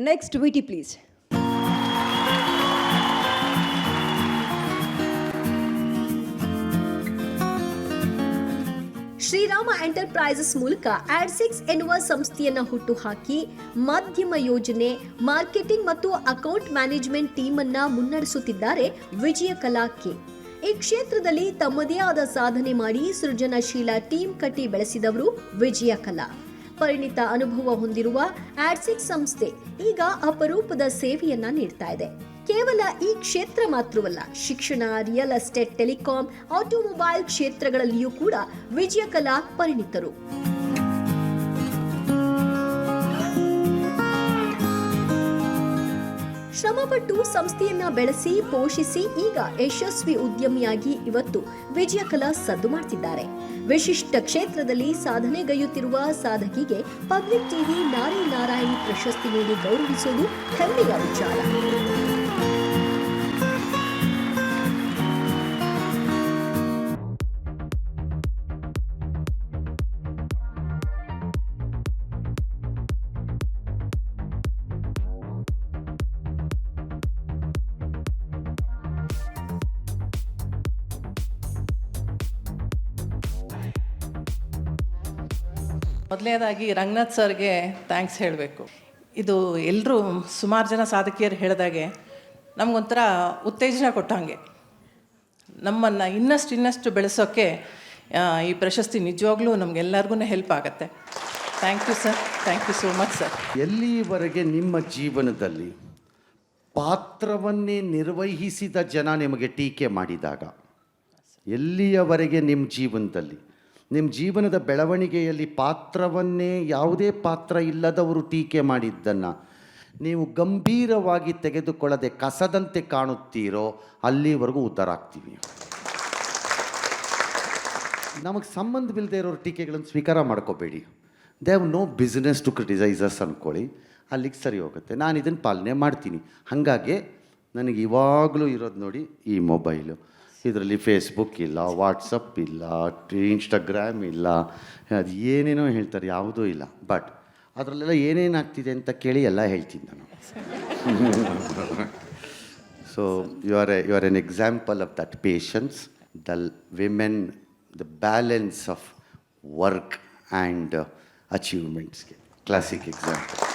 Next, VT, please. Shriram enterprises ಮೂಲಕ ಆಡ್6 ಎನ್ನುವ ಸಂಸ್ಥೆಯನ್ನು ಹುಟ್ಟುಹಾಕಿ ಮಾಧ್ಯಮ ಯೋಜನೆ, ಮಾರ್ಕೆಟಿಂಗ್ ಮತ್ತು ಅಕೌಂಟ್ ಮ್ಯಾನೇಜ್ಮೆಂಟ್ ಟೀಮ್ ಅನ್ನ ಮುನ್ನಡೆಸುತ್ತಿದ್ದಾರೆ ವಿಜಯಕಲಾ ಕೆ. ಈ ಕ್ಷೇತ್ರದಲ್ಲಿ ತಮ್ಮದೇ ಆದ ಸಾಧನೆ ಮಾಡಿ ಸೃಜನಶೀಲ ಟೀಮ್ ಕಟ್ಟಿ ಬೆಳೆಸಿದವರು ವಿಜಯಕಲಾ. ಪರಿಣಿತ ಅನುಭವ ಹೊಂದಿರುವ ಆಡ್6 ಸಂಸ್ಥೆ ಈಗ ಅಪರೂಪದ ಸೇವೆಯನ್ನ ನೀಡ್ತಾ ಇದೆ. ಕೇವಲ ಈ ಕ್ಷೇತ್ರ ಮಾತ್ರವಲ್ಲ, ಶಿಕ್ಷಣ, ರಿಯಲ್ ಎಸ್ಟೇಟ್, ಟೆಲಿಕಾಂ, ಆಟೋಮೊಬೈಲ್ ಕ್ಷೇತ್ರಗಳಲ್ಲಿಯೂ ಕೂಡ ವಿಜಯಕಲಾ ಪರಿಣಿತರು. ಶ್ರಮಪಟ್ಟು ಸಂಸ್ಥೆಯನ್ನ ಬೆಳೆಸಿ ಪೋಷಿಸಿ ಈಗ ಯಶಸ್ವಿ ಉದ್ಯಮಿಯಾಗಿ ಇವತ್ತು ವಿಜಯಕಲಾ ಸದ್ದು ಮಾಡ್ತಿದ್ದಾರೆ. ವಿಶಿಷ್ಟ ಕ್ಷೇತ್ರದಲ್ಲಿ ಸಾಧನೆಗೈಯುತ್ತಿರುವ ಸಾಧಕಿಗೆ ಪಬ್ಲಿಕ್ ಟಿವಿ ನಾರಿ ನಾರಾಯಣಿ ಪ್ರಶಸ್ತಿ ನೀಡಿ ಗೌರವಿಸುವುದು ಹೆಮ್ಮೆಯ ವಿಚಾರ. ಮೊದಲನೇದಾಗಿ ರಂಗನಾಥ್ ಸರ್ಗೆ ಥ್ಯಾಂಕ್ಸ್ ಹೇಳಬೇಕು. ಇದು ಎಲ್ಲರೂ ಸುಮಾರು ಜನ ಸಾಧಕಿಯರು ಹೇಳಿದಾಗೆ ನಮಗೊಂಥರ ಉತ್ತೇಜನ ಕೊಟ್ಟಂಗೆ, ನಮ್ಮನ್ನು ಇನ್ನಷ್ಟು ಬೆಳೆಸೋಕ್ಕೆ ಈ ಪ್ರಶಸ್ತಿ ನಿಜವಾಗ್ಲೂ ನಮಗೆಲ್ಲರಿಗೂ ಹೆಲ್ಪ್ ಆಗುತ್ತೆ. Thank you sir, thank you so much sir. ಎಲ್ಲಿಯವರೆಗೆ ನಿಮ್ಮ ಜೀವನದಲ್ಲಿ ಪಾತ್ರವನ್ನೇ ನಿರ್ವಹಿಸಿದ ಜನ ನಿಮಗೆ ಟೀಕೆ ಮಾಡಿದಾಗ, ಎಲ್ಲಿಯವರೆಗೆ ನಿಮ್ಮ ಜೀವನದ ಬೆಳವಣಿಗೆಯಲ್ಲಿ ಪಾತ್ರವನ್ನೇ ಯಾವುದೇ ಪಾತ್ರ ಇಲ್ಲದವರು ಟೀಕೆ ಮಾಡಿದ್ದನ್ನು ನೀವು ಗಂಭೀರವಾಗಿ ತೆಗೆದುಕೊಳ್ಳದೆ ಕಸದಂತೆ ಕಾಣುತ್ತೀರೋ ಅಲ್ಲಿವರೆಗೂ ಉದ್ಧಾರ ಆಗ್ತೀವಿ. ನಮಗೆ ಸಂಬಂಧವಿಲ್ಲದೆ ಇರೋರು ಟೀಕೆಗಳನ್ನು ಸ್ವೀಕಾರ ಮಾಡ್ಕೋಬೇಡಿ. They have no business to criticises ಅಂದ್ಕೊಳ್ಳಿ, ಅಲ್ಲಿಗೆ ಸರಿ ಹೋಗುತ್ತೆ. ನಾನು ಇದನ್ನು ಪಾಲನೆ ಮಾಡ್ತೀನಿ. ಹಾಗಾಗಿ ನನಗೆ ಇವಾಗಲೂ ಇರೋದು ನೋಡಿ ಈ ಮೊಬೈಲು. ಇದರಲ್ಲಿ ಫೇಸ್ಬುಕ್ ಇಲ್ಲ, ವಾಟ್ಸಪ್ ಇಲ್ಲ, ಇನ್ಸ್ಟಾಗ್ರಾಮ್ ಇಲ್ಲ, ಅದು ಏನೇನೋ ಹೇಳ್ತಾರೆ, ಯಾವುದೂ ಇಲ್ಲ. ಬಟ್ ಅದರಲ್ಲೆಲ್ಲ ಏನೇನಾಗ್ತಿದೆ ಅಂತ ಕೇಳಿ ಎಲ್ಲ ಹೇಳ್ತೀನಿ ನಾನು. So you are an example of that patience, the women, the balance of work and ಅಚೀವ್ಮೆಂಟ್ಸ್ಗೆ ಕ್ಲಾಸಿಕ್ ಎಕ್ಸಾಂಪಲ್.